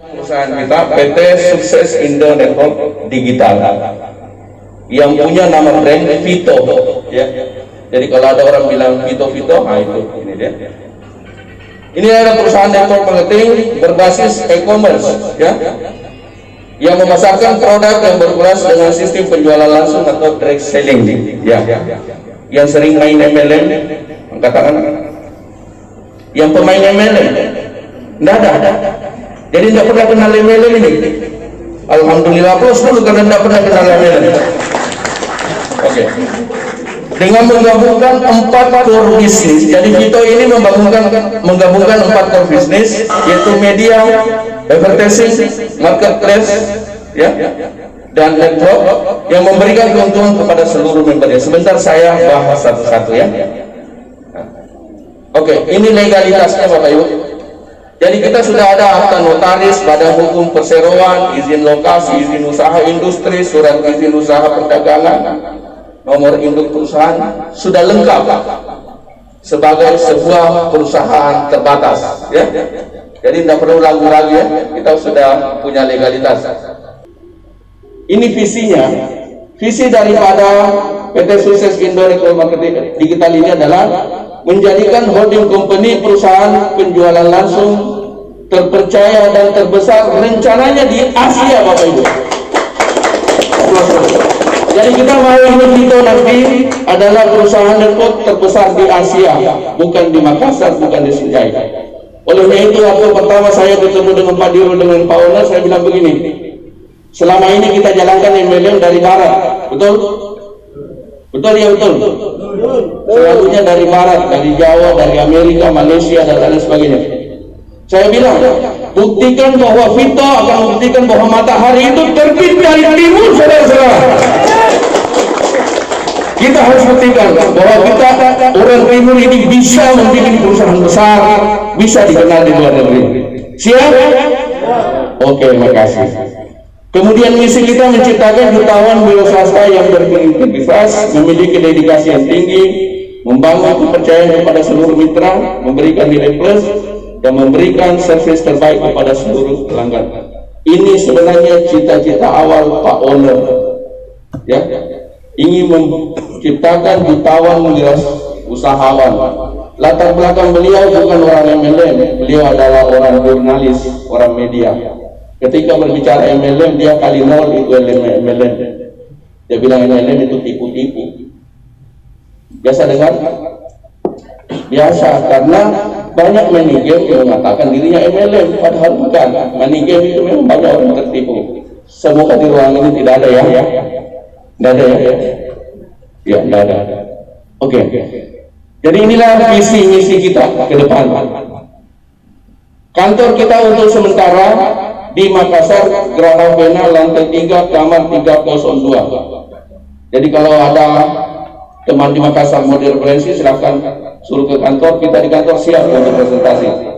Perusahaan kita PT Sukses Indo Network Digital yang punya nama brand Vito, ya. Jadi kalau ada orang bilang Vito, nah itu ini dia. Ini adalah perusahaan network marketing berbasis e-commerce, ya, yang memasarkan produk yang berkelas dengan sistem penjualan langsung atau direct selling, ya. Yang sering main MLM, katakan, yang pemain MLM, tidak ada. Jadi tidak pernah kenal MLM ini. Alhamdulillah, plus dulu karena tidak pernah kenal MLM. Oke. Dengan menggabungkan 4 core bisnis, jadi Vito ini menggabungkan 4 core bisnis, yaitu media, advertising, marketplace, ya, dan network yang memberikan keuntungan kepada seluruh membernya. Sebentar saya bahas satu-satu, ya. Oke, ini legalitasnya Bapak Ibu. Jadi kita sudah ada akta notaris, badan hukum perseroan, izin lokasi, izin usaha industri, surat izin usaha perdagangan, nomor induk perusahaan, sudah lengkap sebagai sebuah perusahaan terbatas, ya. Jadi tidak perlu ragu lagi, ya, kita sudah punya legalitas. Ini visinya. Visi daripada PT Sukses Indo Network Marketing Digital ini adalah menjadikan holding company perusahaan penjualan langsung terpercaya dan terbesar, rencananya di Asia, Bapak Ibu. Jadi kita mau ini Vito nanti adalah perusahaan network terbesar di Asia, bukan di Makassar, bukan di Sinjai. Olehnya itu waktu pertama saya ketemu dengan Pak Diro, dengan Pak Owner, saya bilang begini, selama ini kita jalankan MLM dari barat, betul? Betul, ya, betul. Selalunya dari barat, dari Jawa, dari Amerika, Malaysia, dan lain sebagainya. Saya bilang, buktikan bahwa Vito akan membuktikan bahwa matahari itu terbit dari timur, saudara-saudara. Kita harus buktikan bahwa kita orang timur ini bisa membuat perusahaan besar, bisa dikenal di luar negeri. Siap? Oke, makasih. Kemudian misi kita menciptakan jutawan wira swasta yang berintegritas, memiliki dedikasi yang tinggi, membangun kepercayaan kepada seluruh mitra, memberikan nilai plus, dan memberikan servis terbaik kepada seluruh pelanggan. Ini sebenarnya cita-cita awal Pak Owner, ya, ingin menciptakan jutawan wira usahawan. Latar belakang beliau bukan orang MLM, beliau adalah orang jurnalis, orang media. Ketika berbicara MLM, dia kali nol itu MLM. Dia bilang MLM itu tipu-tipu. Biasa dengar? Biasa, karena banyak money game yang mengatakan dirinya MLM, padahal bukan. Money game itu memang banyak orang tertipu. Semoga di ruang ini tidak ada, ya. Tidak ada, ya. Ya, tidak ada. Oke. Jadi inilah visi misi kita ke depan. Kantor kita untuk sementara di Makassar, Geraha Pena, lantai 3, kamar 302. Jadi kalau ada teman di Makassar mau direferensi, silahkan suruh ke kantor. Kita di kantor siap untuk presentasi.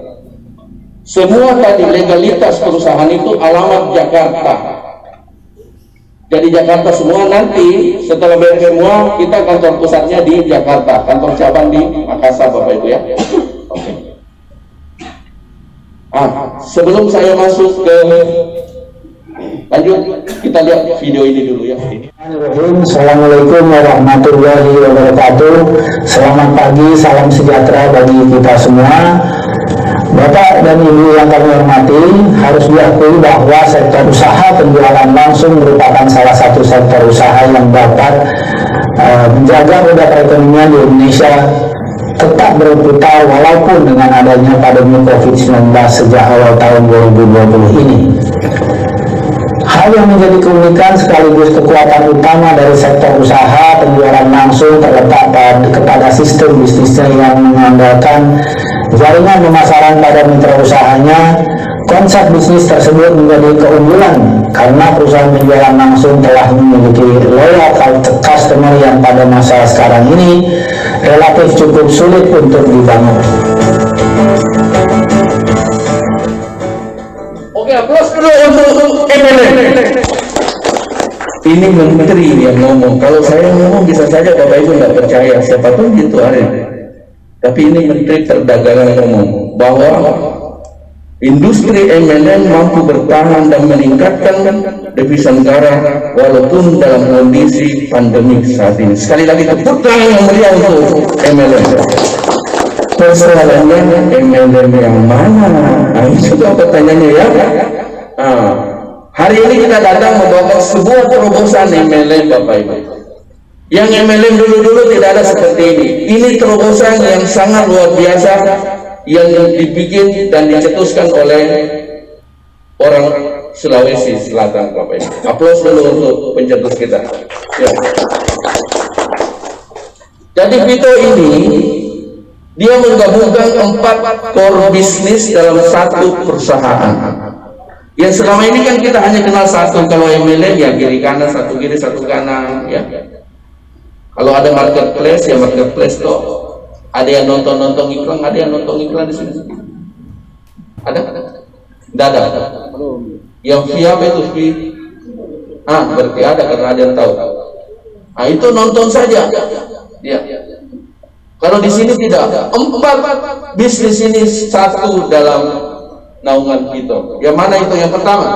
Semua tadi legalitas perusahaan itu alamat Jakarta. Jadi Jakarta semua, nanti setelah beres semua kita kantor pusatnya di Jakarta, kantor cabang di Makassar, Bapak Ibu, ya. Oke. Sebelum saya masuk ke lanjut, kita lihat video ini dulu, ya. Assalamualaikum warahmatullahi wabarakatuh. Selamat pagi, salam sejahtera bagi kita semua. Bapak dan Ibu yang kami hormati, harus diakui bahwa sektor usaha penjualan langsung merupakan salah satu sektor usaha yang dapat menjaga roda perekonomian di Indonesia tetap berputar walaupun dengan adanya pandemi COVID-19 sejak awal tahun 2020 ini. Hal yang menjadi keunikan sekaligus kekuatan utama dari sektor usaha penjualan langsung terletak kepada sistem bisnisnya yang mengandalkan jaringan pemasaran pada mitra usahanya. Konsep bisnis tersebut menjadi keunggulan karena perusahaan penjualan langsung telah memiliki loyal customer yang pada masa sekarang ini relatif cukup sulit untuk dibangun. Oke, plus dulu untuk MLM. Ini menteri yang ngomong. Kalau saya ngomong bisa saja Bapak Ibu nggak percaya, siapa pun gitu ada. Tapi ini menteri perdagangan ngomong bahwa industri MLM mampu bertahan dan meningkatkan devisa negara walaupun dalam kondisi pandemik saat ini. Sekali lagi tepuk tangan yang meriah untuk MLM. Persoalannya MLM yang mana? Nah, itu pertanyaannya ya. Hari ini kita datang membawa sebuah terobosan MLM, Bapak Ibu. Yang MLM dulu-dulu tidak ada seperti ini. Ini terobosan yang sangat luar biasa yang dibikin dan dicetuskan oleh orang Sulawesi Selatan, Bapak Ibu. Aplaus dulu untuk pencetus kita. Ya. Jadi Vito ini dia menggabungkan 4 core bisnis dalam satu perusahaan. Yang selama ini kan kita hanya kenal satu, kalau MLM ya kiri kanan, satu kiri satu kanan, ya. Kalau ada marketplace ya marketplace toh. Ada yang nonton iklan, ada yang nonton iklan di sini. Ada? Tidak ada. Yang via apa itu via? Berarti ada karena ada yang tahu. Itu nonton saja. Ya. Kalau di sini tidak. 4 bisnis ini satu dalam naungan Vito. Yang mana itu? Yang pertama,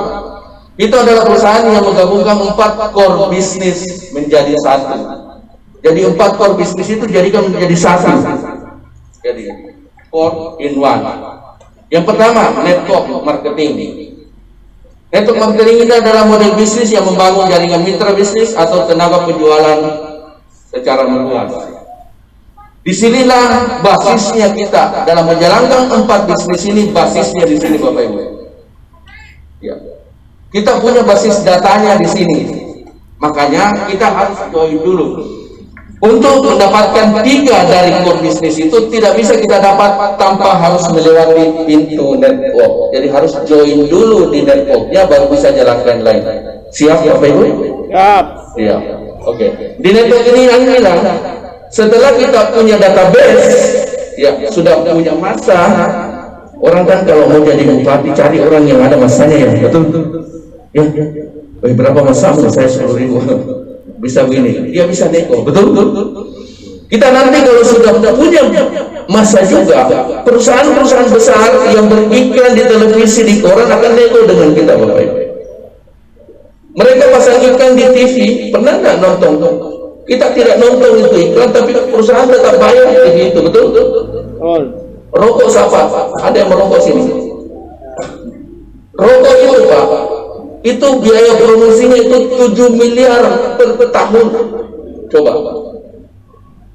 Vito adalah perusahaan yang menggabungkan 4 core bisnis menjadi satu. Jadi 4 core bisnis itu jadikan menjadi satu. Jadi 4 in 1. Yang pertama, network marketing. Network marketing ini adalah model bisnis yang membangun jaringan mitra bisnis atau tenaga penjualan secara meluas. Disinilah basisnya kita dalam menjalankan 4 bisnis ini. Basisnya di sini, Bapak Ibu. Ya. Kita punya basis datanya di sini. Makanya kita harus join dulu. Untuk mendapatkan 3 dari core bisnis itu tidak bisa kita dapat tanpa harus melewati pintu network. Jadi harus join dulu di networknya baru bisa jalankan lain. Siap, Bapak Ibu? Siap. Siap. Oke. Di network ini yang bilang, setelah kita punya database, ya sudah punya masa. Orang kan kalau mau jadi bupati cari orang yang ada masanya, ya betul. Ya. Berapa masa? Saya 10.000. Bisa begini, dia bisa nego, betul? Kita nanti kalau sudah punya masa juga, perusahaan-perusahaan besar yang beriklan di televisi, di koran akan nego dengan kita, Bapak Ibu. Mereka pasang iklan di TV, pernah nggak nonton? Kita tidak nonton itu iklan, tapi perusahaan tetap bayar TV itu, betul? Rokok siapa? Ada yang merokok sini? Rokok itu, Pak, itu biaya promosinya itu 7 miliar per tahun. Coba.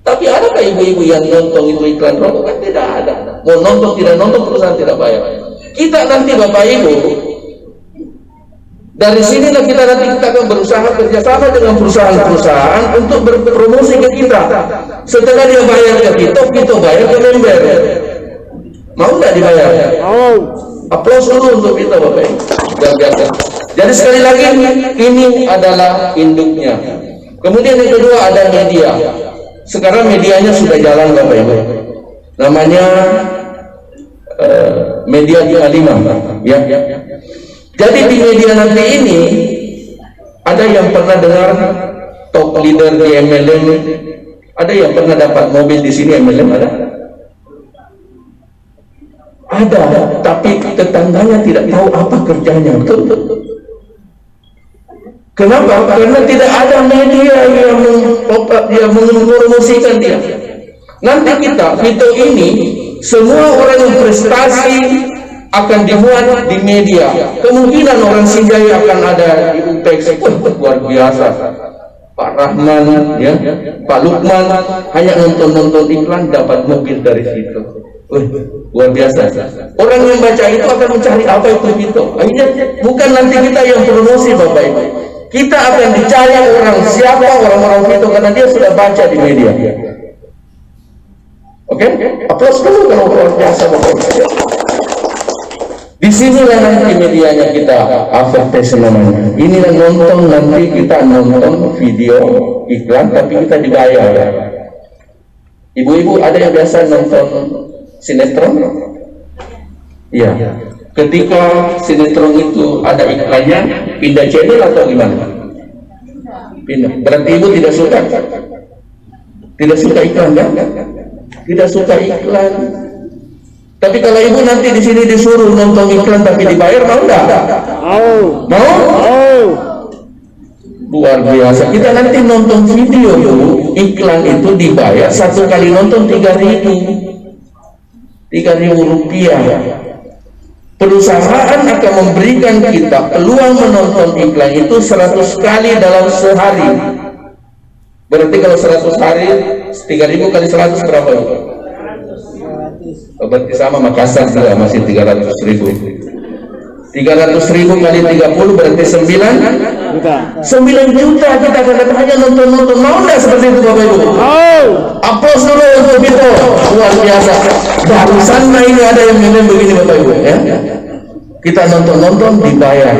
Tapi adakah ibu-ibu yang nonton itu iklan rokok? Kan tidak ada. Mau nonton tidak nonton, perusahaan tidak bayar. Kita nanti, Bapak Ibu, dari sinilah kita akan berusaha kerjasama dengan perusahaan-perusahaan untuk berpromosi ke kita. Setelah dia bayar ke Vito bayar ke member. Mau nggak dibayar? Mau. Aplaus dulu untuk Vito, Bapak Ibu. Biasa. Jadi sekali lagi ini adalah induknya. Kemudian yang kedua ada media. Sekarang medianya sudah jalan, Bapak Ibu. Namanya media 55, ya. Jadi di media nanti ini ada yang pernah dengar top leader di MLM? Ada yang pernah dapat mobil di sini MLM ada? Ada, tapi tetangganya tidak tahu apa kerjanya, betul? Kenapa? Karena tidak ada media yang mempromosikan dia. Nanti kita, Vito ini, semua orang yang prestasi akan dimuat di media. Kemungkinan orang Sinjai akan ada di UPEX. Luar biasa. Pak Rahman, ya, Pak Lukman, hanya nonton iklan dapat mobil dari situ. Luar biasa. Orang yang baca itu akan mencari apa itu Vito. Akhirnya bukan nanti kita yang promosi, Bapak Ibu. Kita akan dicari orang siapa orang-orang Vito karena dia sudah baca di media. Oke? Aplaus dulu kalau luar biasa, Bapak Ibu. Di sinilah nanti medianya kita advertising namanya. Inilah nonton, nanti kita nonton video iklan tapi kita dibayar. Ibu-ibu ada yang biasa nonton sinetron? Iya. Ketika sinetron itu ada iklannya, pindah channel atau gimana? Pindah. Berarti ibu tidak suka? Tidak suka iklan, kan? Tidak suka iklan. Tapi kalau ibu nanti di sini disuruh nonton iklan tapi dibayar, mau enggak? Mau? Luar biasa. Kita nanti nonton video Bu, iklan itu dibayar, satu kali nonton 3.000 rupiah. Perusahaan akan memberikan kita peluang menonton iklan itu 100 kali dalam sehari. Berarti kalau 100 hari 3.000 kali 100 berapa itu? Berarti sama Makassar juga masih 300.000. 300.000 kali 30 berarti 9 juta kita akan hanya nonton. Mau enggak seperti itu Bapak Ibu? Aplaus dulu untuk itu. Luar biasa. Barusan ini ada yang ngomong begini Bapak Ibu ya. Kita nonton dibayar.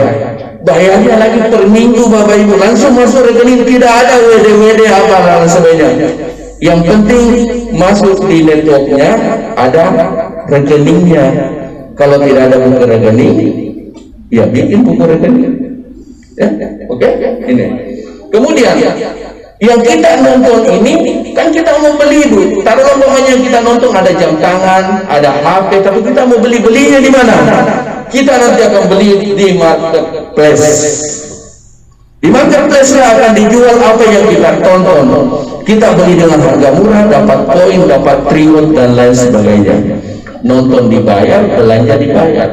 Bayarnya lagi per minggu Bapak Ibu. Langsung masuk rekening, tidak ada WD apa dan sebagainya. Yang penting masuk di networknya ada rekeningnya. Kalau tidak ada buku rekening, ya bikin buku rekening. Ya, oke? Ini. Kemudian yang kita nonton ini kan kita mau beli Bu. Taruhlah umpamanya kita nonton ada jam tangan, ada HP, tapi kita mau belinya di mana? Kita nanti akan beli di marketplace. Di marketplace akan dijual apa yang kita tonton. Kita beli dengan harga murah, dapat poin, dapat reward dan lain sebagainya. Nonton dibayar, belanja dibayar.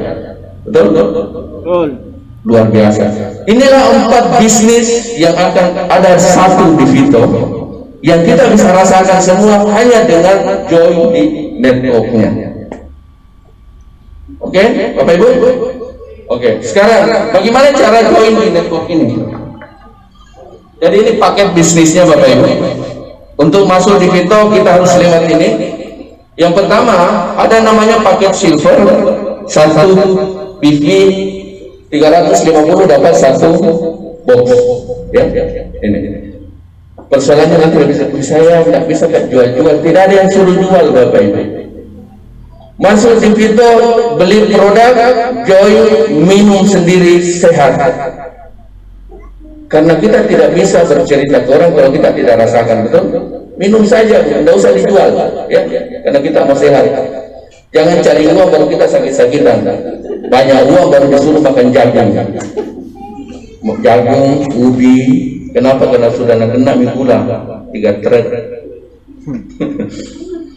Betul? Luar biasa. Inilah 4 bisnis yang akan ada satu di Vito, yang kita bisa rasakan semua hanya dengan join di networknya. Oke, Bapak Ibu? Oke, sekarang bagaimana cara join di network ini? Jadi ini paket bisnisnya Bapak Ibu. Untuk masuk di Vito kita harus lewat ini. Yang pertama ada namanya paket silver, 1 PV 350 dapat 1 box. Ya, ini. Persoalannya nanti saya nggak bisa jual-jual, tidak ada yang suruh jual Bapak Ibu. Masuk di Vito, beli produk, join, minum sendiri, sehat. Karena kita tidak bisa bercerita ke orang kalau kita tidak rasakan, betul? Minum saja, tidak usah dijual, ya, karena kita mau sehat. Jangan cari uang baru kita sakit-sakitan. Banyak uang baru disuruh makan jagung, ubi. Kenapa? Karena sudah kena mie gula 3 trek.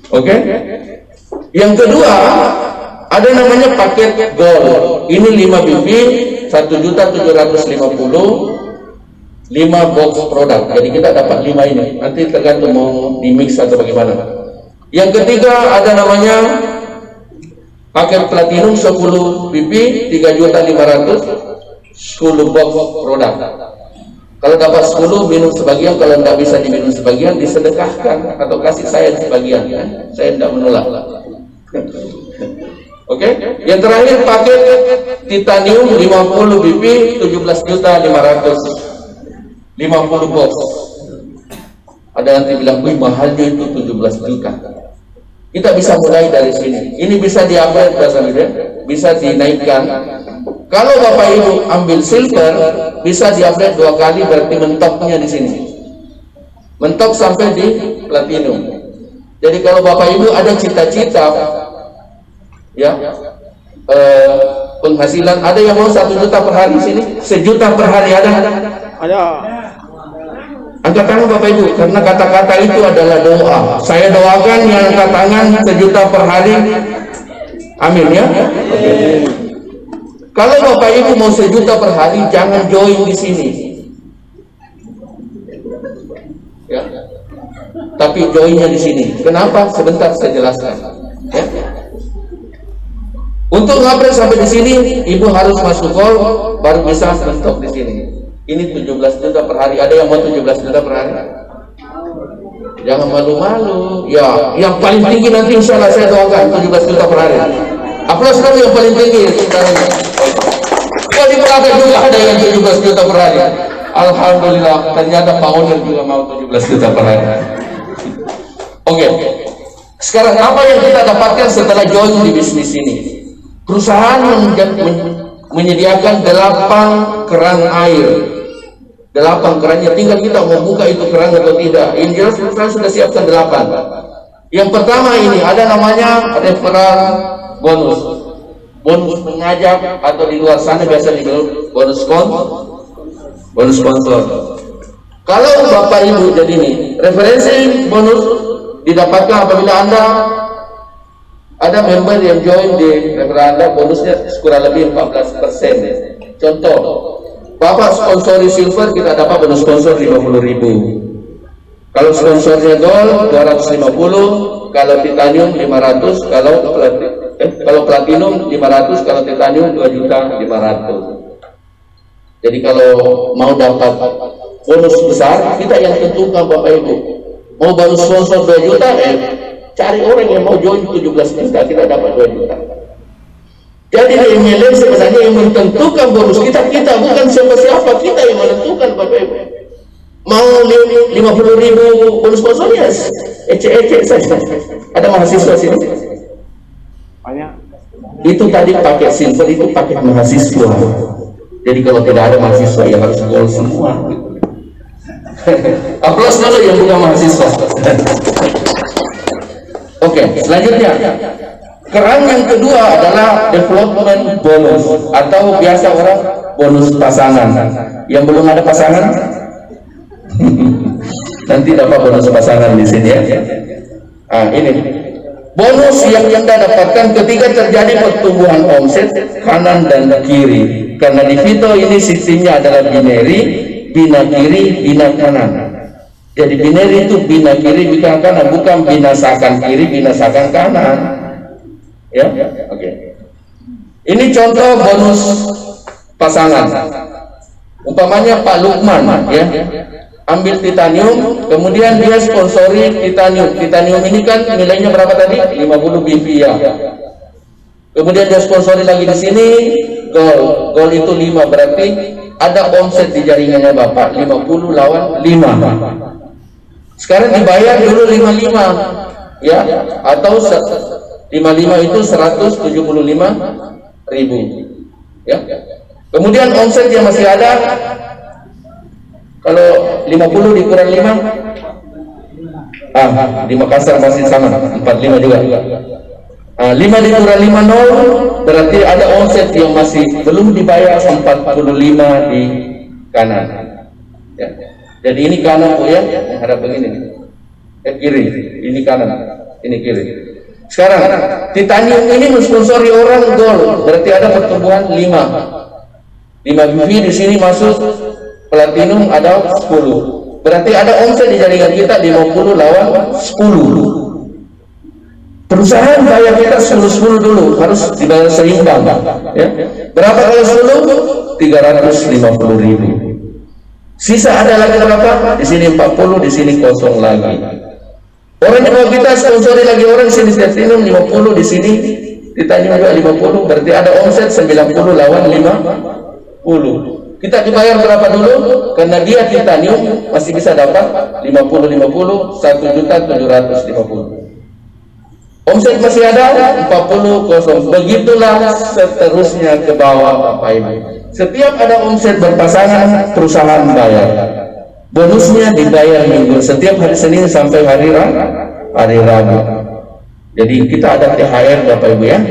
Oke? Yang kedua ada namanya paket gold. Ini 5 BB 1.750.000 5 box produk. Jadi kita dapat 5 ini. Nanti tergantung mau di mix atau bagaimana. Yang ketiga ada namanya paket platinum 10 BB 3.500.000 10 box produk. Kalau dapat 10 minum sebagian, kalau tidak bisa diminum sebagian disedekahkan atau kasih saya sebagian, ya. Saya tidak menolak. Oke. Yang terakhir paket titanium 50 BB 17.500.000 50 box. Ada nanti bilang, "Wih, mahalnya itu 17 juta." Kita bisa mulai dari sini. Ini bisa di-upgrade bisa dinaikkan. Kalau Bapak Ibu ambil silver, bisa di-upgrade 2 kali, berarti mentoknya di sini. Mentok sampai di platinum. Jadi kalau Bapak Ibu ada cita-cita, ya, penghasilan, ada yang mau 1 juta per hari sini, 1 juta per hari ada. Angkat tangan Bapak Ibu, karena kata-kata itu adalah doa. Saya doakan yang angkat tangan 1 juta per hari. Amin ya. Okay. Kalau Bapak Ibu mau 1 juta per hari, jangan join di sini. Ya. Tapi joinnya di sini. Kenapa? Sebentar saya jelaskan. Ya. Untuk ngupgrade sampai di sini, Ibu harus masuk call baru bisa mentok di sini. Ini 17 juta per hari. Ada yang mau 17 juta per hari? Jangan malu-malu. Ya, yang paling tinggi nanti insya Allah saya doakan 17 juta per hari. Aplaus dulu yang paling tinggi. Kali berapa juga ada yang 17 juta per hari. Alhamdulillah, ternyata Pak Owner juga mau 17 juta per hari. Oke. Sekarang apa yang kita dapatkan setelah join di bisnis ini? Perusahaan menyediakan 8 keran air. 8 kerannya, tinggal kita mau buka itu keran atau tidak. Yang jelas perusahaan sudah siapkan 8. Yang pertama ini ada namanya referral bonus. Bonus mengajak atau di luar sana biasa dibilang bonus sponsor. Kalau Bapak Ibu jadi ini, referensi bonus didapatkan apabila Anda ada member yang join di referensi Anda, bonusnya kurang lebih 14%. Contoh, Bapak sponsori silver, kita dapat bonus sponsor 50.000. Kalau sponsornya gold 250, kalau titanium 500, kalau platinum 500, kalau titanium 2.500.000. Jadi kalau mau dapat bonus besar, kita yang tentukan Bapak Ibu. Mau bonus sponsor 2 juta, cari orang yang mau join 17 juta, kita dapat 2 juta. Jadi di MLM sebenarnya yang menentukan bonus kita bukan siapa-siapa, kita yang menentukan Bapak Ibu. Mau 50.000 bonus sponsornya, ecek saja. Ada mahasiswa sini? Banyak. Itu tadi pakai silver, itu pakai mahasiswa. Jadi kalau tidak ada mahasiswa ya harus gold semua. Aplaus dulu yang bukan mahasiswa. Oke, selanjutnya keran yang kedua adalah development bonus atau biasa orang bonus pasangan. Yang belum ada pasangan nanti dapat bonus pasangan di sini ya. Ini bonus yang Anda dapatkan ketika terjadi pertumbuhan omset kanan dan kiri. Karena di Vito ini sistemnya adalah binary, bina kiri, bina kanan. Jadi binary itu bina kiri, bina kanan, bukan binasakan kiri, binasakan kanan. Ya, oke. Ini contoh bonus pasangan. Umpamanya Pak Lukman, ya, ambil titanium, kemudian dia sponsori titanium. Titanium ini kan nilainya berapa tadi? 50 BV ya. Kemudian dia sponsori lagi di sini gold. Gold itu 5, berarti ada omset di jaringannya Bapak 50 lawan 5. Sekarang dibayar dulu 55 ya, atau 55 itu 175.000 ya. Kemudian omset yang masih ada, kalau 50 dikurang 5, di Makassar masih sama 45 juga. 5 dikurang 5 0, berarti ada omset yang masih belum dibayar 45 di kanan ya. Jadi ini kanan Bu ya, yang hadap begini kiri, ini kanan, ini kiri. Sekarang titanium ini mensponsori orang gold, berarti ada pertumbuhan 5 BV di sini masuk, platinum ada 10, berarti ada omset di jaringan kita 50 lawan 10. Perusahaan bayar kita 10 dulu, harus dibayar seimbang ya. Berapa kali 10? 350.000. Sisa ada lagi berapa? Di sini 40, di sini kosong lagi. Orang yang mau kita sponsori lagi orang di sini titanium 50, di sini titanium juga 50, berarti ada omset 90 lawan 50. Kita dibayar berapa dulu? Karena dia titanium masih bisa dapat 50, 1.750.000. Omset masih ada 40 kosong. Begitulah seterusnya ke bawah Bapak Ibu. Setiap ada omset berpasangan, perusahaan bayar. Bonusnya dibayar minggu, setiap hari Senin sampai hari Rabu. Jadi kita ada THR Bapak Ibu ya,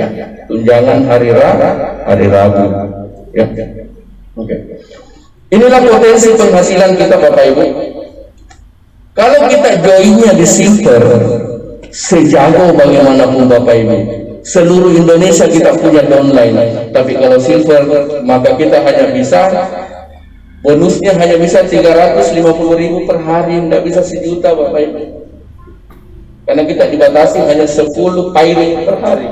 tunjangan hari Rabu. Ya. Oke. Inilah potensi penghasilan kita Bapak Ibu. Kalau kita joinnya di silver, sejago bagaimanapun Bapak Ibu, seluruh Indonesia kita punya downline. Tapi kalau silver, maka kita hanya bisa bonusnya hanya bisa 350.000 per hari, tidak bisa 1 juta Bapak Ibu. Karena kita dibatasi hanya 10 pairing per hari,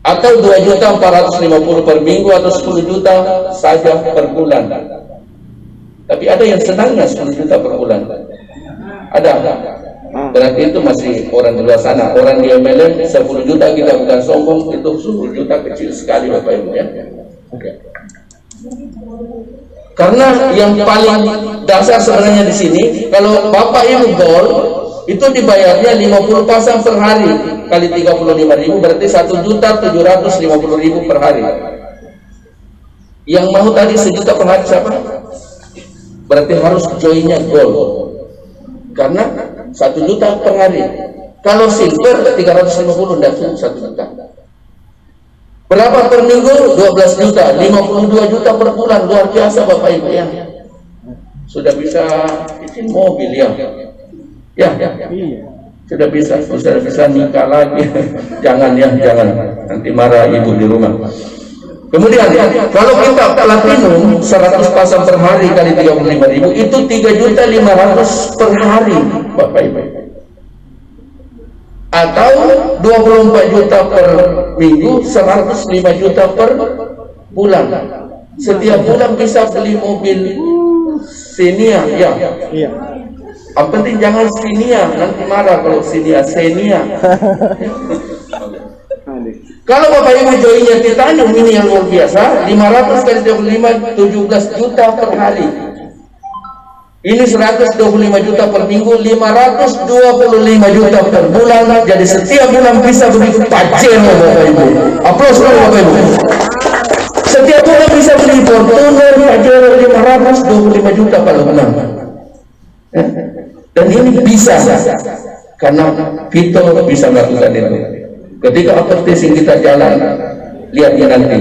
atau 2.450.000 per minggu, atau 10 juta saja per bulan. Tapi ada yang senangnya 10 juta per bulan. Ada. Berarti itu masih orang di luar sana. Orang di MLM 10 juta, kita bukan sombong, itu 10 juta kecil sekali Bapak Ibu ya. Oke. Karena yang paling dasar sebenarnya di sini, kalau Bapak Ibu gold itu dibayarnya 50 pasang per hari kali 35.000, berarti 1.750.000 per hari. Yang mau tadi 1 juta per hari siapa? Berarti harus joinnya gold. Karena 1 juta per hari. Kalau silver 350 tidak cukup 1 juta. Berapa per minggu? 12 juta, 52 juta per bulan. Luar biasa Bapak Ibu ya. Sudah bisa izin mobil ya. Ya, sudah bisa nikah lagi. Jangan ya, jangan. Nanti marah ibu di rumah. Kemudian kalau kita platinum 100 pasang per hari kali 35.000 itu 3.500.000 per hari Bapak Ibu. Atau 24 juta per minggu, 105 juta per bulan. Setiap bulan bisa beli mobil Xenia ya. Iya. Yang penting jangan Xenia, nanti marah kalau Xenia. Kalau Bapak Ibu joinnya Titanium ini yang luar biasa, 500 kali 25, 17 juta per hari. Ini 125 juta per minggu, 525 juta per bulan. Jadi setiap bulan bisa beli Pajero Bapak Ibu. Aplaus dulu Bapak Ibu. Setiap bulan bisa beli Fortuner, Pajero 525 juta kalau benar. Dan ini bisa karena Vito bisa melakukan itu. Ketika advertising kita jalan, lihatnya nanti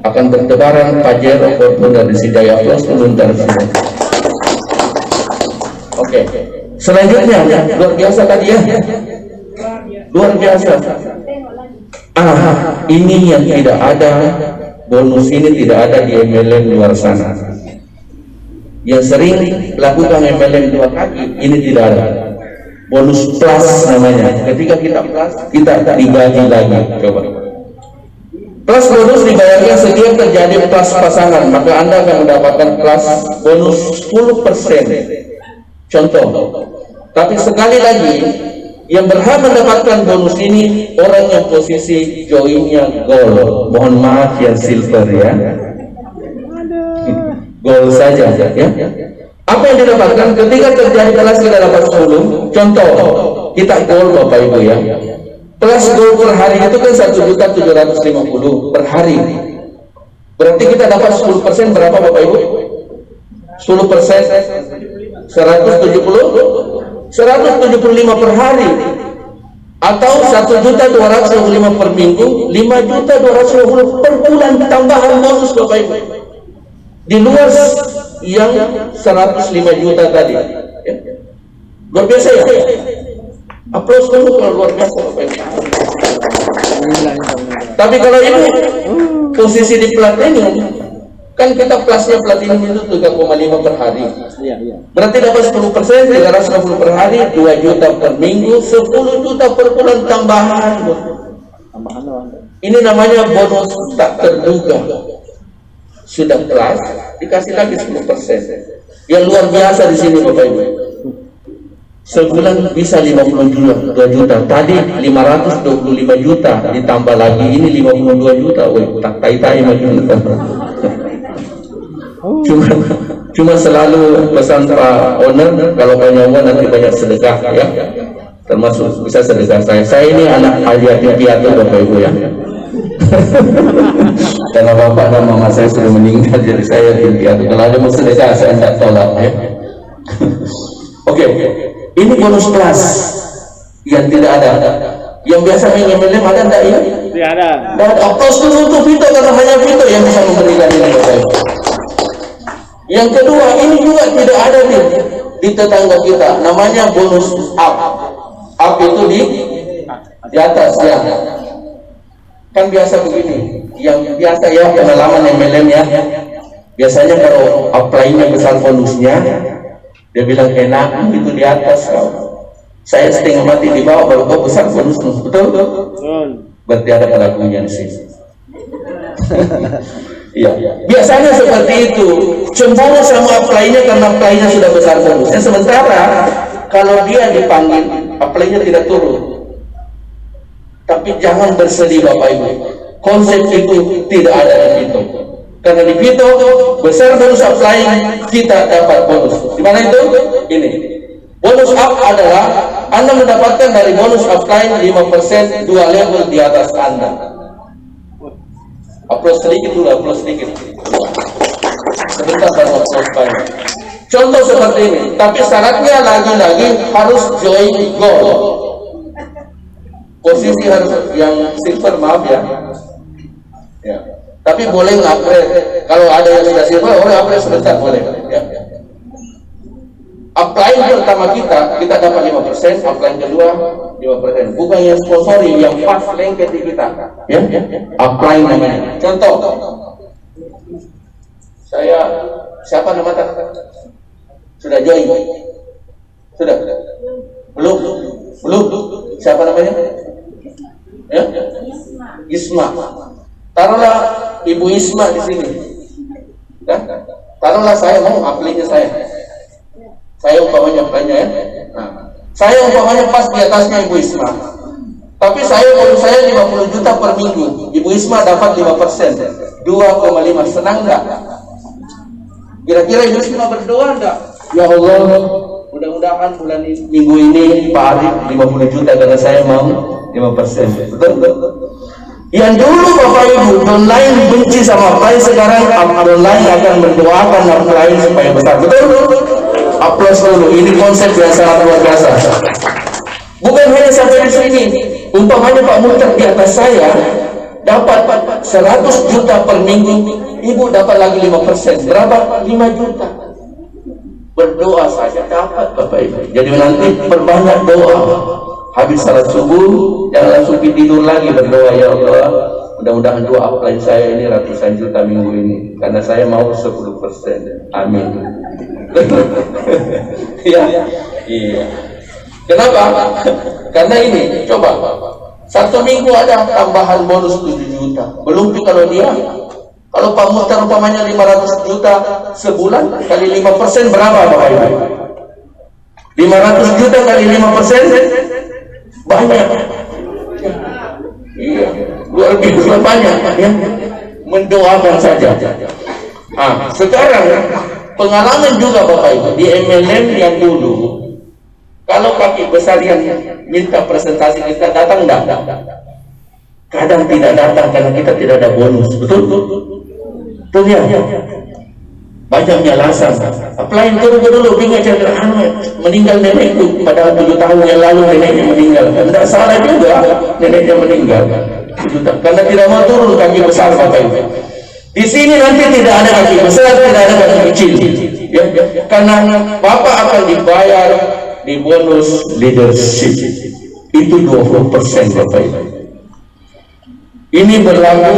akan bertebaran Pajero, Fortuner di Sidaya Plus meluntar semua. Oke. Selanjutnya luar biasa tadi ya. Luar biasa. Ini yang tidak ada, bonus ini tidak ada di MLM luar sana. Yang sering lakukan MLM 2 kaki ini tidak ada. Bonus plus namanya. Ketika kita plus, kita dibagi lagi. Coba. Plus bonus dibayarkan setiap terjadi plus pasangan, maka Anda akan mendapatkan plus bonus 10%. Contoh. Tapi sekali lagi, yang berhak mendapatkan bonus ini orang yang posisi joinnya gold. Mohon maaf yang silver ya. Gold saja ya. Apa yang didapatkan ketika terjadi kelas kita dapat 10? Contoh, kita gold Bapak Ibu ya. Kelas gold per hari itu kan 1.750.000 per hari. Berarti kita dapat 10% berapa Bapak Ibu? 10% 175 per hari, atau 1.225 per minggu, 5.250 per bulan tambahan bonus Bapak Ibu di luar yang 105 juta tadi ya. Luar biasa ya. Aplaus dulu kalau luar biasa Bapak Ibu. Tapi kalau ini posisi di platinum, kan kita plusnya platinum itu 3,5 per hari. Berarti dapat 10%, 350 per hari, 2 juta per minggu, 10 juta per bulan tambahan. Ini namanya bonus tak terduga. Sudah plus, dikasih lagi 10%. Yang luar biasa di sini Bapak Ibu. Sebulan bisa 52 juta. Tadi 525 juta ditambah lagi ini 52 juta. Woi, tak tai-tai macam Cuma selalu pesan Pak Owner, kalau punya uang nanti banyak sedekah ya, termasuk bisa sedekah saya ini anak yatim piatu Bapak Ibu ya. Karena bapak dan mama saya sudah meninggal, jadi saya yatim piatu. Kalau ada mau sedekah saya tidak tolak ya. Oke, ini bonus kelas yang tidak ada. Yang biasa MLM ada enggak ya? Tidak ada. Dan aplaus dulu untuk Vito karena hanya Vito yang bisa memberikan ini Bapak Ibu. Yang kedua, ini juga tidak ada di tetangga kita, namanya bonus up. Up itu di atas ya. Kan biasa begini, yang biasa ya pengalaman MLM ya. Biasanya kalau apply-nya besar bonusnya, dia bilang enak itu di atas kau. Saya setengah mati di bawah baru kau besar bonusnya, betul? Berarti ada pelakunya di sini. Iya, biasanya seperti itu. Cemburu sama apply-nya karena apply-nya sudah besar bonusnya. Sementara kalau dia dipanggil, apply-nya tidak turun. Tapi jangan bersedih Bapak Ibu. Konsep itu tidak ada di Vito. Karena di Vito besar bonus apply kita dapat bonus. Di mana itu? Ini. Bonus up adalah Anda mendapatkan dari bonus apply 5% 2 level di atas Anda. Aplaus sedikit dulu, aplaus sedikit. Sebentar baru aplaus banyak. Contoh seperti ini, tapi syaratnya lagi-lagi harus join gold. Posisi harus yang silver, maaf ya. Tapi boleh upgrade. Kalau ada yang sudah silver, boleh upgrade sebentar, boleh. Ya. Apply pertama kita dapat 5%, apply kedua 5%. Bukan yang sponsori, yang pas lengket di kita. Ya, apply namanya. Contoh, saya siapa nama tak? Sudah join? Sudah? Belum? Siapa namanya? Ya? Isma. Taruhlah Ibu Isma di sini. Ya? Taruhlah saya mau apply-nya saya. Saya umpamanya apply-nya ya. Nah, saya umpamanya pas di atasnya Ibu Isma. Tapi bonus saya 50 juta per minggu. Ibu Isma dapat 5%. 2,5. Senang enggak? Kira-kira Ibu Isma berdoa enggak? Ya Allah, mudah-mudahan bulan minggu ini Pak Arif 50 juta karena saya mau 5%. Betul? Yang dulu Bapak Ibu online benci sama apply, sekarang online akan mendoakan apply supaya besar. Betul? Aplaus dulu. Ini konsep yang sangat luar biasa. Bukan hanya sampai di sini. Umpamanya Pak Muhtar di atas saya dapat 100 juta per minggu, Ibu dapat lagi 5%. Berapa? 5 juta. Berdoa saja dapat Bapak Ibu. Jadi nanti perbanyak doa. Habis salat subuh, jangan langsung tidur lagi, berdoa, ya Allah, mudah-mudahan doa apply saya ini ratusan juta minggu ini, karena saya mau 10%. Amin. Ya, iya. Kenapa? Karena ini, coba, satu minggu ada tambahan bonus 7 juta. Belum tuh kalau Pak Muhtar umpamanya 500 juta sebulan, kali 5% berapa Bapak Ibu? 500 juta kali 5%? Banyak. Iya, luar biasa banyak ya. Mendoakan saja. Ah, sekarang pengalaman juga Bapak Ibu di MLM yang dulu, kalau kaki besar yang minta presentasi kita datang enggak? Kadang tidak datang karena kita tidak ada bonus. Betul? Betul ya? Banyaknya alasan. Apply dulu bingung cara meninggal nenekku padahal 7 tahun yang lalu neneknya meninggal. Tidak salah juga neneknya meninggal. Karena tidak mau turun kaki besar Bapak Ibu. Di sini nanti tidak ada kaki besar, tidak ada kaki kecil. Ya, karena Bapak akan dibayar di bonus leadership. Itu 20% Bapak Ibu. Ini berlaku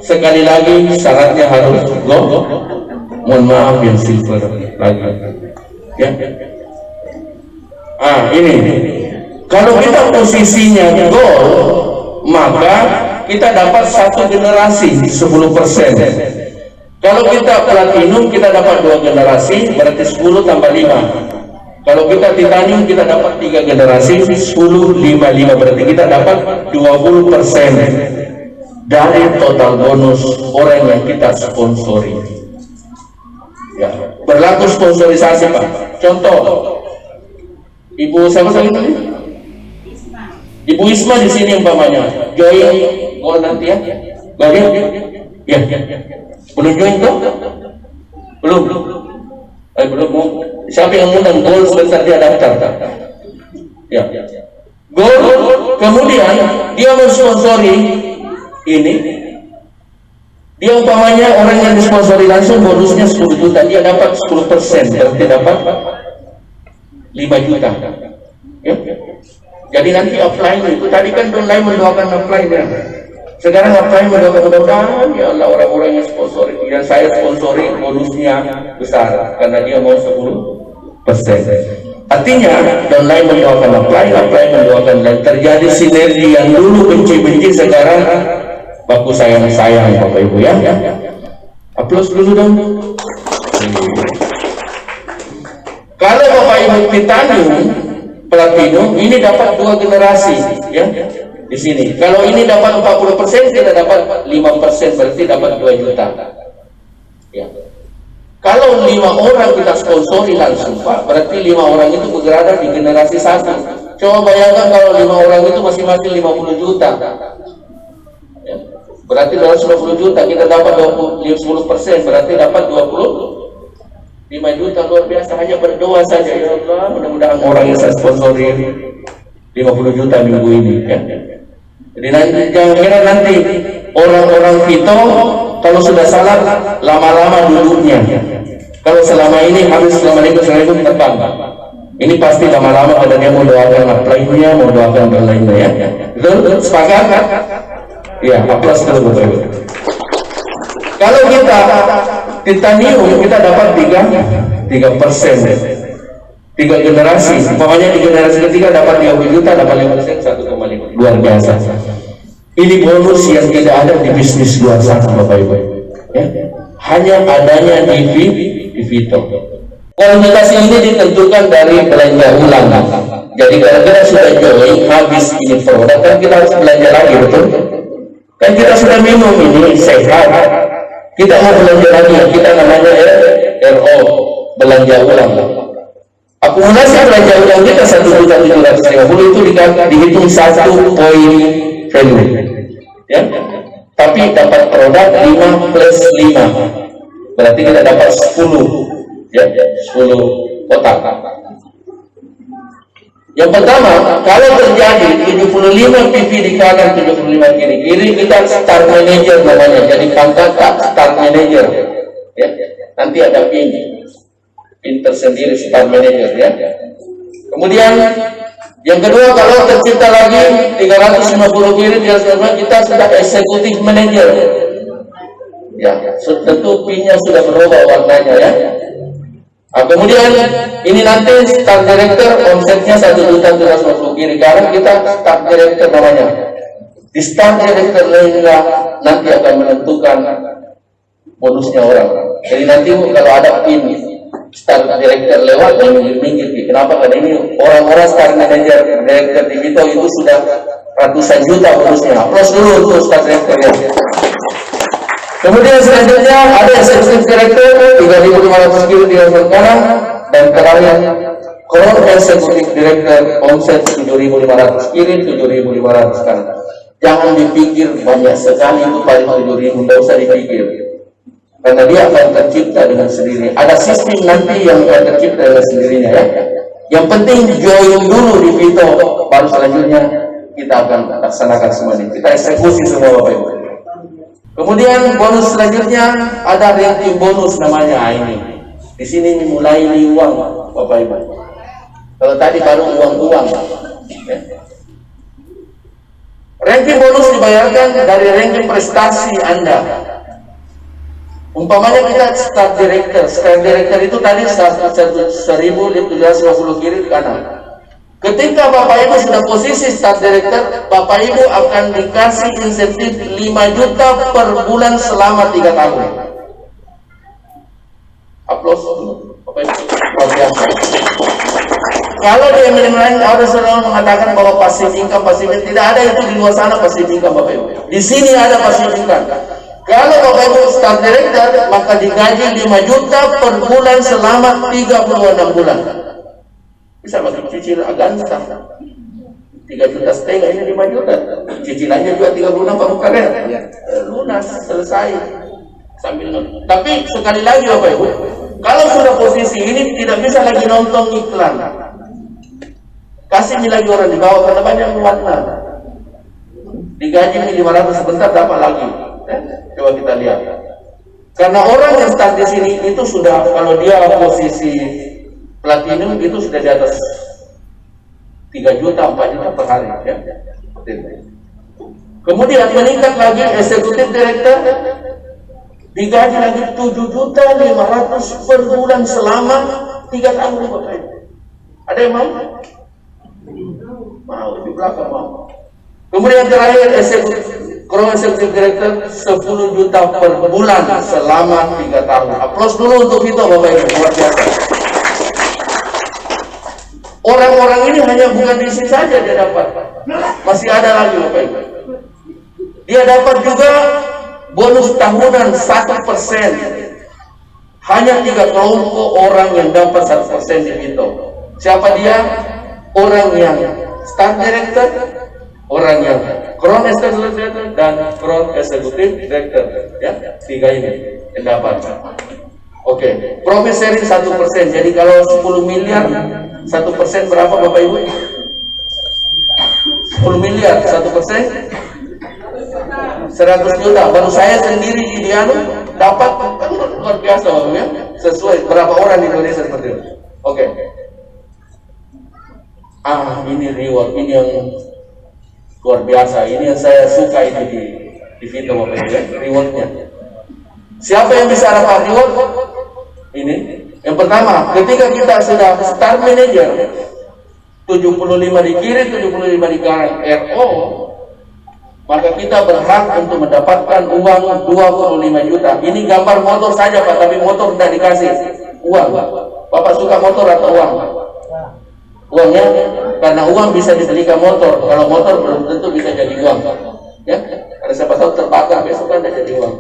sekali lagi, syaratnya harus mohon maaf yang silver lagi ya. Ini kalau kita posisinya gold, maka kita dapat satu generasi 10%. Kalau kita platinum, kita dapat 2 generasi, berarti 10 tambah 5. Kalau kita titanium, kita dapat 3 generasi, 10, 5, 5, berarti kita dapat 20% dari total bonus orang yang kita sponsori. Ya, berlaku sponsorisasi Pak. Contoh, Ibu siapa tadi? Ibu Isma di sini umpamanya join gold nanti ya. Bagaimana? Ya. Belum join tuh? Belum. Belum. Siapa yang undang gold sebentar dia daftar. Ya. Gold, kemudian dia mensponsori ini. Dia umpamanya orang yang disponsori langsung bonusnya 10 juta, dia dapat 10%, berarti dapat 5 juta. Ya? Jadi nanti offline itu, tadi kan online mendoakan offline ya. Sekarang offline mendoakan, mudah-mudahan ya Allah orang-orang yang sponsori, yang saya sponsori bonusnya besar, karena dia mau 10%. Artinya, online mendoakan offline mendoakan online. Terjadi sinergi yang dulu benci-benci, sekarang baku sayang-sayang Bapak Ibu ya. Aplaus dulu dong. Kalau Bapak Ibu titanium, platinum, ini dapat 2 generasi ya. Di sini. Kalau ini dapat 40%, kita dapat 5%, berarti dapat 2 juta. Ya. Kalau 5 orang kita sponsori langsung Pak, berarti 5 orang itu berada di generasi 1. Coba bayangkan kalau 5 orang itu masing-masing 50 juta. Ya. Berarti 250 juta, kita dapat 10%, berarti dapat 25 juta. Luar biasa. Hanya berdoa saja, ya Allah, mudah-mudahan orang yang saya sponsori 50 juta minggu ini ya. Jadi nanti jangan kira nanti orang-orang Vito Kalau sudah salah, lama-lama duduknya. Kalau selama ini habis Assalamualaikum terbang. Ini pasti lama-lama karena dia mau doakan apply-nya, mau doakan dan lainnya ya. Betul? Sepakat? Ya, aplaus dulu Bapak Ibu. Kalau kita titanium kita dapat 3%. 3 generasi. Umpamanya di generasi ketiga dapat 30 juta, dapat 5%, 1,5. Luar biasa. Ini bonus yang tidak ada di bisnis luar sana Bapak Ibu. Ya. Hanya adanya di Vito. Kualitas ini ditentukan dari belanja ulang. Jadi gara-gara sudah join habis ini produk kan kita harus belanja lagi, betul? Kan kita sudah minum ini sehat. Kita mau belanja lagi, kita namanya RO, belanja ulang. Akumulasi belanja ulang kita 1.750 itu dihitung 1 poin value. Ya. Tapi dapat produk 5 plus 5. Berarti kita dapat 10. Ya, 10 kotak. Yang pertama, kalau terjadi 75 PV di kanan, 75 kiri, kita start manager namanya. Jadi pangkat start manager. Ya, nanti ada pin tersendiri start manager ya. Kemudian yang kedua, kalau tercipta lagi 350 kiri, kita sudah eksekutif manager. Ya, tentu pinnya sudah berubah warnanya ya. Kemudian ini nanti start director omsetnya 1.750 kiri kanan, kita start director namanya. Di start director lainnya nanti akan menentukan bonusnya orang. Jadi nanti kalau ada pin start director lewat minggir. Kenapa? Karena ini orang-orang start manager director di Vito itu sudah ratusan juta bonusnya. Aplaus dulu untuk start director ya. Kemudian selanjutnya ada executive director 3.500 kilo di atas kanan, dan terakhir core executive director omset 7.500 kiri, 7.500 kanan. Jangan dipikir banyak sekali itu paling 7.000, tidak usah dipikir, karena dia akan tercipta dengan sendiri. Ada sistem nanti yang akan tercipta dengan sendirinya ya. Yang penting join dulu di Vito, baru selanjutnya kita akan laksanakan semua ini. Kita eksekusi semua Bapak Ibu. Kemudian bonus selanjutnya ada ranking bonus namanya ini. Di sini mulai uang Bapak Ibu. Kalau tadi baru uang. Ya. Ranking bonus dibayarkan dari ranking prestasi Anda. Umpamanya kita start director itu tadi 1.750 kiri kanan. Ketika Bapak Ibu sudah posisi start director, Bapak Ibu akan dikasih insentif 5 juta per bulan selama 3 tahun. Aplaus dulu Bapak Ibu. Kalau di MLM lain ada selalu mengatakan bahwa passive income, tidak ada itu di luar sana passive income Bapak Ibu. Di sini ada passive income. Kalau Bapak Ibu start director, maka digaji 5 juta per bulan selama 36 bulan. Bisa bagi cicil agak instan 3,5 juta ini 5 juta, cicilannya juga 36 kamu kalian lunas selesai sambil nonton. Tapi sekali lagi Bapak Ibu, kalau sudah posisi ini tidak bisa lagi nonton iklan, kasih lagi orang di bawah karena banyak warna, digaji 500 sebentar dapat lagi. Coba kita lihat, karena orang yang start di sini itu sudah, kalau dia posisi platinum itu sudah di atas 3 juta, 4 juta per hari ya. Kemudian meningkat lagi eksekutif director, digaji lagi 7.500.000 per bulan selama 3 tahun. Ada yang mau? Mau di belakang mau. Kemudian terakhir eksekutif director 10 juta per bulan selama 3 tahun. Aplaus dulu untuk Vito Bapak Ibu, luar biasa. Orang-orang ini hanya bukan di sini saja dia dapat, masih ada lagi Bapak Ibu. Dia dapat juga bonus tahunan 1%. Hanya 3 kelompok orang yang dapat 1% di Vito. Siapa dia? Orang yang start director, orang yang crown executive director, dan crown executive director. Ya, 3 ini yang dapat. Oke, profit sharing 1%. Jadi kalau 10 miliar 1% berapa Bapak Ibu? 10 miliar 1% 100 juta. Baru saya sendiri di anu dapat, kan luar biasa Bapak ya. Sesuai berapa orang di Indonesia seperti itu. Oke. Ini reward, ini yang luar biasa. Ini yang saya suka ini di video Bapak ya, rewardnya. Siapa yang bisa dapat reward? Ini. Yang pertama, ketika kita sudah star manager 75 di kiri, 75 di kanan RO, maka kita berhak untuk mendapatkan uang 25 juta. Ini gambar motor saja Pak, tapi motor tidak dikasih uang. Bapak suka motor atau uang? Uangnya, karena uang bisa dibelikan motor. Kalau motor belum tentu bisa jadi uang. Ya, karena siapa tahu terbakar besok kan tidak jadi uang.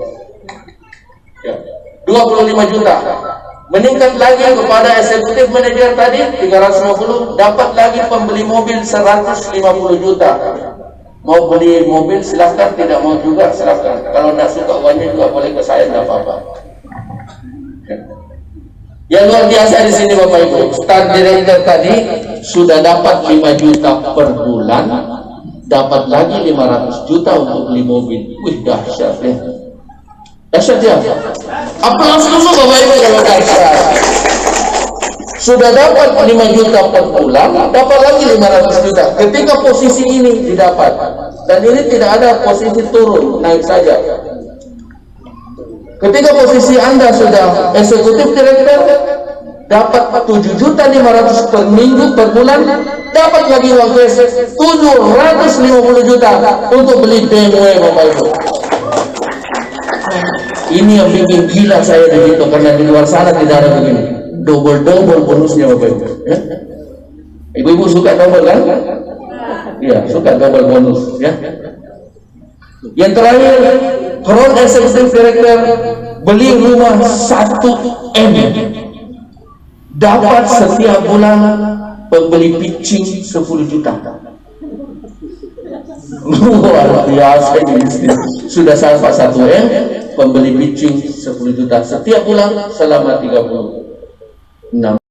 Ya, 25 juta. Meningkat lagi kepada eksekutif manajer tadi 350, dapat lagi pembeli mobil 150 juta. Mau beli mobil silahkan, tidak mau juga silahkan. Kalau tidak suka uangnya juga boleh ke saya, tidak apa-apa. Yang luar biasa di sini Bapak Ibu, start director tadi sudah dapat 5 juta per bulan, dapat lagi 500 juta untuk beli mobil. Wih, dahsyat ya. Dahsyat ya. Aplaus dulu Bapak Ibu kalau dahsyat. Sudah dapat 5 juta per bulan, dapat lagi 500 juta. Ketika posisi ini didapat, dan ini tidak ada posisi turun, naik saja. Ketika posisi Anda sudah eksekutif direktur, dapat 7.500.000 per minggu per bulan, dapat lagi uang cash 750 juta untuk beli BMW Bapak Ibu. Ini yang bikin gila saya begitu, karena di luar sana tidak ada begini. Double bonusnya Bapak Ibu. Ya? Ibu-ibu suka double kan? Iya, suka double bonus ya. Yang terakhir, Crown Executive Director beli rumah 1M, dapat setiap bulan pembeli pitching 10 juta. Luar biasa ini. Sudah sampai 1M, pembeli pitching 10 juta setiap bulan selama 36